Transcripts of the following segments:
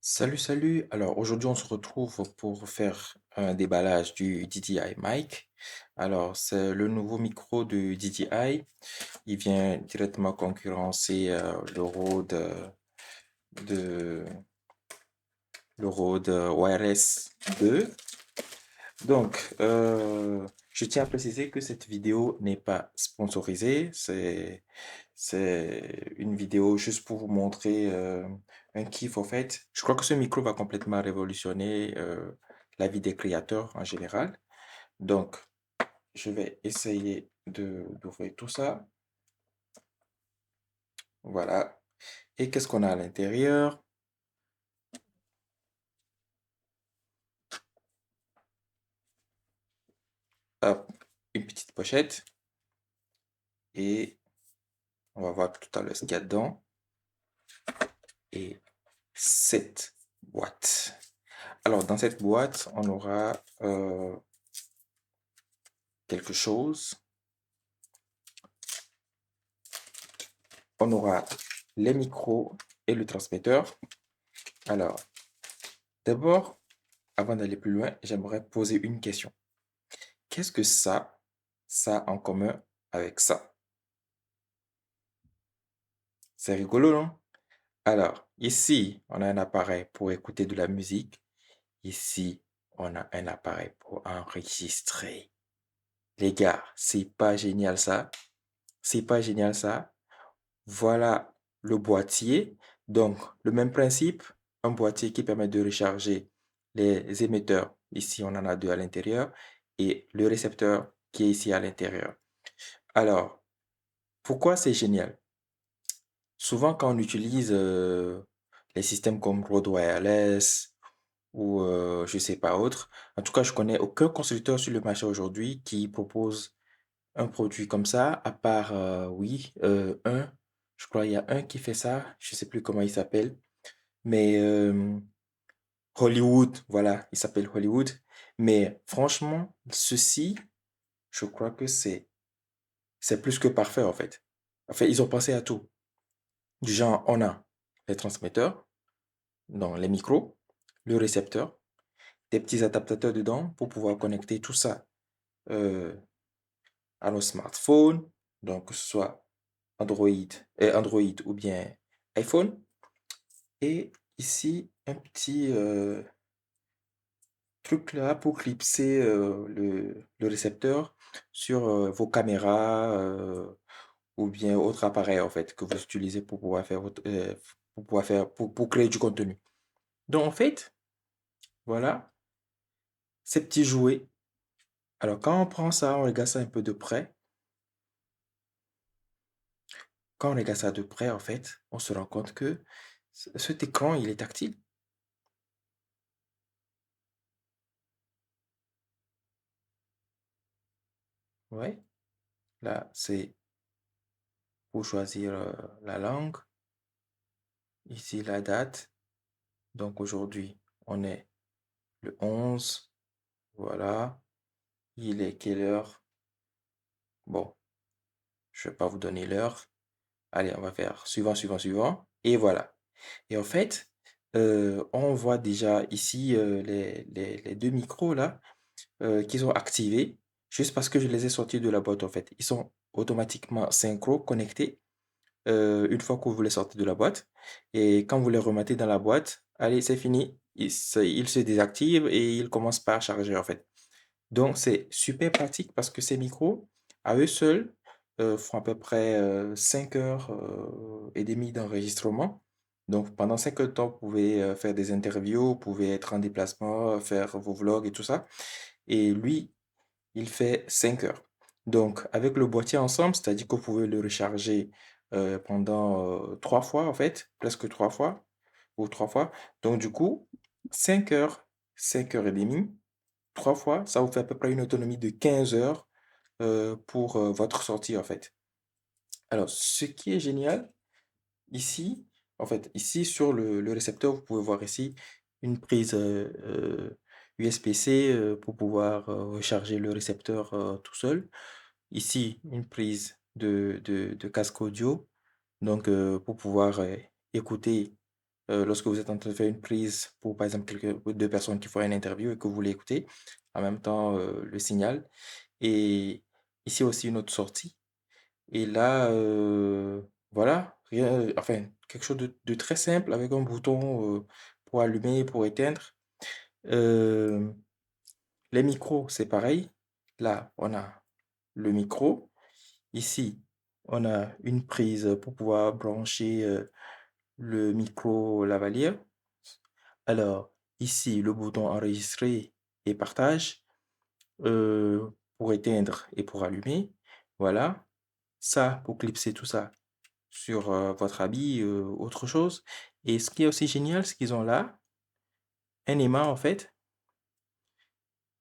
Salut, salut. Alors aujourd'hui, on se retrouve pour faire un déballage du DJI Mic. Alors, c'est le nouveau micro de DJI. Il vient directement concurrencer de, le Rode Wireless 2. Donc, je tiens à préciser que cette vidéo n'est pas sponsorisée. C'est une vidéo juste pour vous montrer un kiff, en fait. Je crois que ce micro va complètement révolutionner la vie des créateurs en général. Donc, je vais essayer d'ouvrir tout ça. Voilà. Et qu'est-ce qu'on a à l'intérieur? Hop, une petite pochette. Et on va voir tout à l'heure ce qu'il y a dedans. Et cette boîte. Alors, dans cette boîte, on aura quelque chose. On aura les micros et le transmetteur. Alors, d'abord, avant d'aller plus loin, j'aimerais poser une question. Qu'est-ce que ça a en commun avec ça? C'est rigolo, non? Alors, ici, on a un appareil pour écouter de la musique. Ici, on a un appareil pour enregistrer. Les gars, c'est pas génial ça? C'est pas génial ça? Voilà le boîtier. Donc, le même principe, un boîtier qui permet de recharger les émetteurs. Ici, on en a deux à l'intérieur. Et le récepteur qui est ici à l'intérieur. Alors, pourquoi c'est génial? Souvent, quand on utilise les systèmes comme Rode Wireless ou je sais pas autre, en tout cas, je connais aucun constructeur sur le marché aujourd'hui qui propose un produit comme ça, à part, oui, je crois il y a un qui fait ça, je sais plus comment il s'appelle, mais Hollywood, voilà, il s'appelle Hollywood. Mais franchement, ceci, je crois que c'est plus que parfait en fait. En fait, ils ont pensé à tout. Du genre, on a les transmetteurs, non, les micros, le récepteur, des petits adaptateurs dedans pour pouvoir connecter tout ça euh, à nos smartphones, donc que ce soit Android ou bien iPhone. Et ici, un petit truc là pour clipser le récepteur sur vos caméras ou bien autre appareil en fait que vous utilisez pour pouvoir faire pour créer du contenu. Donc en fait, voilà, ces petits jouets. Alors quand on prend ça, on regarde ça un peu de près. Quand on regarde ça de près, en fait, on se rend compte que cet écran, il est tactile. Ouais. Là, c'est pour choisir la langue. Ici, la date. Donc aujourd'hui, on est le 11. Voilà. Il est quelle heure? Bon, je vais pas vous donner l'heure. Allez, on va faire suivant, suivant, suivant. Et voilà. Et en fait, on voit déjà ici les deux micros là qui sont activés juste parce que je les ai sortis de la boîte en fait. Ils sont automatiquement synchro connectés une fois que vous les sortez de la boîte. Et quand vous les remettez dans la boîte, allez, c'est fini. Il se désactive et il commence par charger en fait. Donc, c'est super pratique parce que ces micros, à eux seuls, font à peu près 5 heures et demie d'enregistrement. Donc, pendant 5 heures de temps, vous pouvez faire des interviews, vous pouvez être en déplacement, faire vos vlogs et tout ça. Et lui, il fait 5 heures. Donc, avec le boîtier ensemble, c'est-à-dire que vous pouvez le recharger pendant 3 fois, en fait, presque 3 fois, ou 3 fois. Donc, du coup, 5 heures, 5 heures et demie, 3 fois, ça vous fait à peu près une autonomie de 15 heures pour votre sortie, en fait. Alors, ce qui est génial ici, en fait, ici sur le récepteur, vous pouvez voir ici une prise USB-C pour pouvoir recharger le récepteur tout seul. Ici, une prise de casque audio, donc pour pouvoir écouter lorsque vous êtes en train de faire une prise pour, par exemple, 2 personnes qui font une interview et que vous voulez écouter en même temps, le signal. Et ici aussi une autre sortie et là, voilà, rien, enfin, quelque chose de très simple avec un bouton, pour allumer et pour éteindre. Hem, les micros, c'est pareil. Là, on a le micro. Ici, on a une prise pour pouvoir brancher, le micro lavalier. Alors, ici, le bouton enregistrer et partage, pour éteindre et pour allumer. Voilà. Ça, pour clipser tout ça sur, votre habit, autre chose. Et ce qui est aussi génial, c'est qu'ils ont là un aimant, en fait,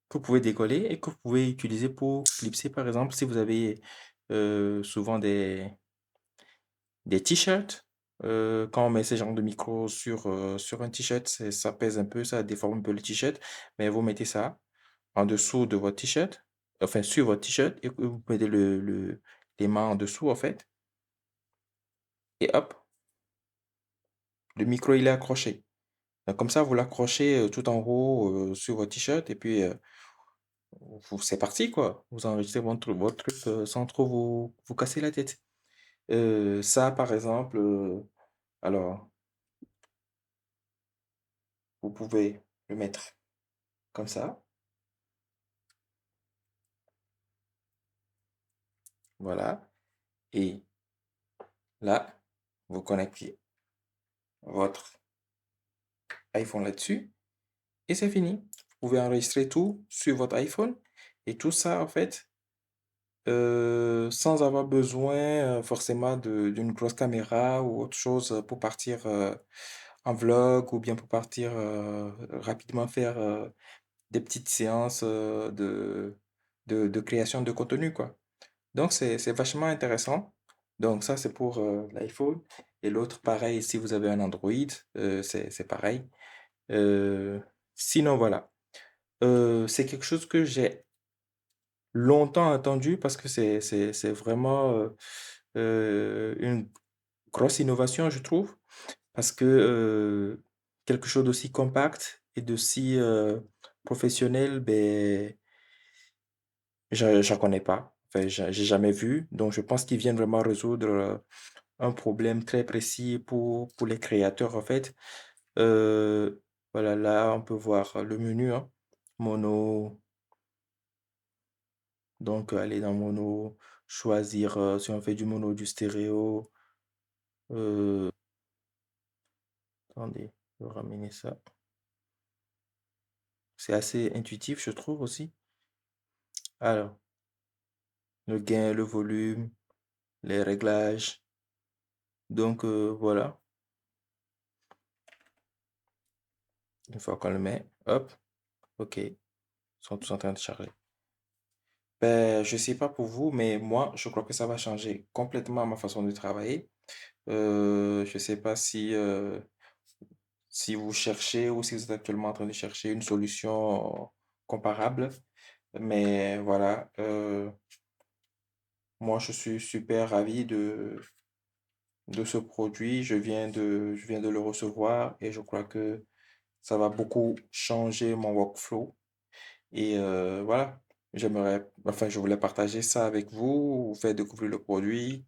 que vous pouvez décoller et que vous pouvez utiliser pour clipser, par exemple, si vous avez, souvent des t-shirts, quand on met ce genre de micro sur un t-shirt, ça pèse un peu, ça déforme un peu le t-shirt, mais vous mettez ça en dessous de votre t-shirt, enfin sur votre t-shirt et que vous mettez les mains en dessous, en fait et hop, le micro, il est accroché. Donc comme ça, vous l'accrochez, tout en haut, sur votre t-shirt et puis, vous c'est parti, quoi. Vous enregistrez votre truc, sans trop vous casser la tête. Ça, par exemple, alors, vous pouvez le mettre comme ça, voilà et là, vous connectez votre iPhone là-dessus et c'est fini. Vous pouvez enregistrer tout sur votre iPhone et tout ça, en fait, sans avoir besoin, forcément d'une grosse caméra ou autre chose, pour partir, en vlog ou bien pour partir, rapidement faire, des petites séances, de création de contenu, quoi. Donc c'est vachement intéressant. Donc ça, c'est pour, l'iPhone et l'autre pareil, si vous avez un Android, c'est pareil. Heu, sinon voilà, c'est quelque chose que j'ai longtemps attendu parce que c'est vraiment, une grosse innovation, je trouve. Parce que, quelque chose d'aussi compact et d'aussi, professionnel, beh, j'en connais pas. Enfin, j'ai jamais vu. Donc je pense qu'ils viennent vraiment résoudre, un problème très précis pour les créateurs, en fait. Heu, voilà, là, on peut voir le menu, hein. Mono, donc aller dans mono, choisir, si on fait du mono, du stéréo. Heu, attendez, je vais ramener ça. C'est assez intuitif, je trouve aussi. Alors, le gain, le volume, les réglages. Donc, voilà, une fois qu'on le met, hop, OK, ils sont tous en train de charger. Ben, je sais pas pour vous, mais moi, je crois que ça va changer complètement ma façon de travailler. Je sais pas si vous cherchez ou si vous êtes actuellement en train de chercher une solution comparable, mais voilà, moi, je suis super ravi de ce produit. Je viens de le recevoir et je crois que ça va beaucoup changer mon workflow. Et voilà, enfin, je voulais partager ça avec vous, vous faire découvrir le produit.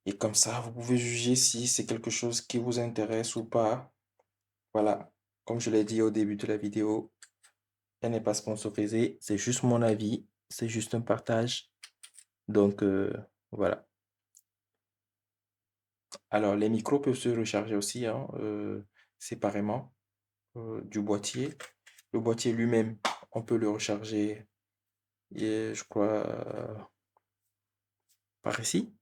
Et comme ça, vous pouvez juger si c'est quelque chose qui vous intéresse ou pas. Voilà, comme je l'ai dit au début de la vidéo, elle n'est pas sponsorisée, c'est juste mon avis, c'est juste un partage. Donc voilà. Alors, les micros peuvent se recharger aussi, hein, séparément, du boîtier. Le boîtier lui-même, on peut le recharger, et je crois, par ici.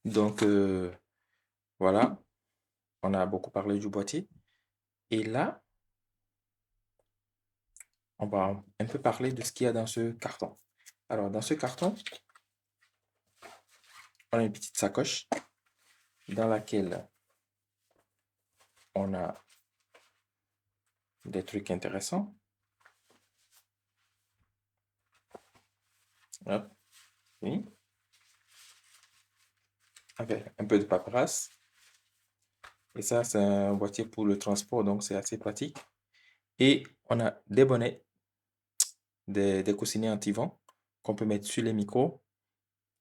Donc, voilà, on a beaucoup parlé du boîtier. Et là, on va un peu parler de ce qu'il y a dans ce carton. Alors, dans ce carton, on a une petite sacoche dans laquelle on a des trucs intéressants. Hop, oui, avec un peu de paperasse. Et ça, c'est un boîtier pour le transport, donc c'est assez pratique. Et on a des bonnets, des coussinets anti-vent qu'on peut mettre sur les micros,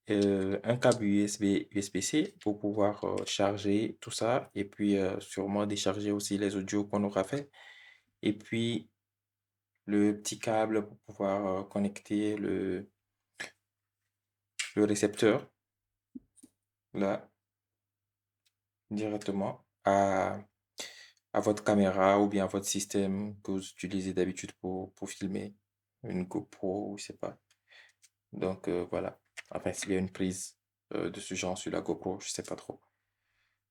un câble USB-C pour pouvoir charger tout ça et puis sûrement décharger aussi les audios qu'on aura fait. Et puis le petit câble pour pouvoir connecter le récepteur là directement à votre caméra ou bien à votre système que vous utilisez d'habitude pour filmer, une GoPro ou je sais pas. Donc voilà. Enfin, s'il y a une prise de ce genre sur la GoPro, je sais pas trop.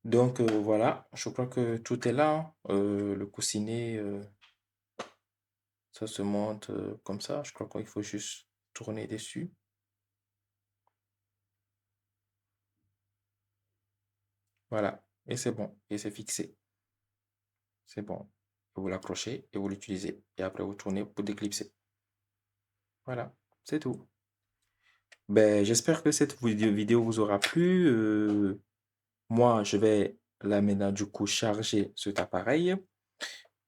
Donc voilà, je crois que tout est là, hein. Le coussinet, ça se monte comme ça. Je crois qu'il faut juste tourner dessus. Voilà. Et c'est bon. Et c'est fixé. C'est bon. Vous l'accrochez et vous l'utilisez. Et après, vous tournez pour déclipser. Voilà. C'est tout. Ben, j'espère que cette vidéo vous aura plu. Moi, je vais là maintenant du coup charger cet appareil,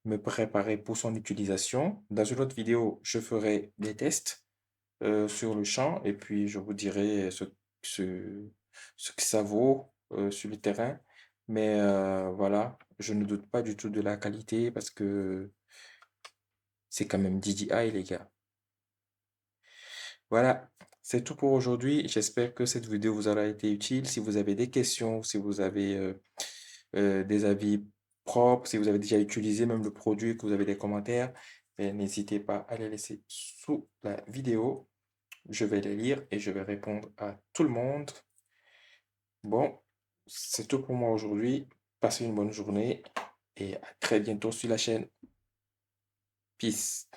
me préparer pour son utilisation. Dans une autre vidéo, je ferai des tests sur le champ et puis je vous dirai ce, ce que ça vaut sur le terrain. Mais voilà, je ne doute pas du tout de la qualité parce que c'est quand même DJI, les gars. Voilà, c'est tout pour aujourd'hui. J'espère que cette vidéo vous aura été utile. Si vous avez des questions, si vous avez des avis propres, si vous avez déjà utilisé même le produit, que vous avez des commentaires, ben, n'hésitez pas à les laisser sous la vidéo. Je vais les lire et je vais répondre à tout le monde. Bon, c'est tout pour moi aujourd'hui. Passez une bonne journée et à très bientôt sur la chaîne. Peace.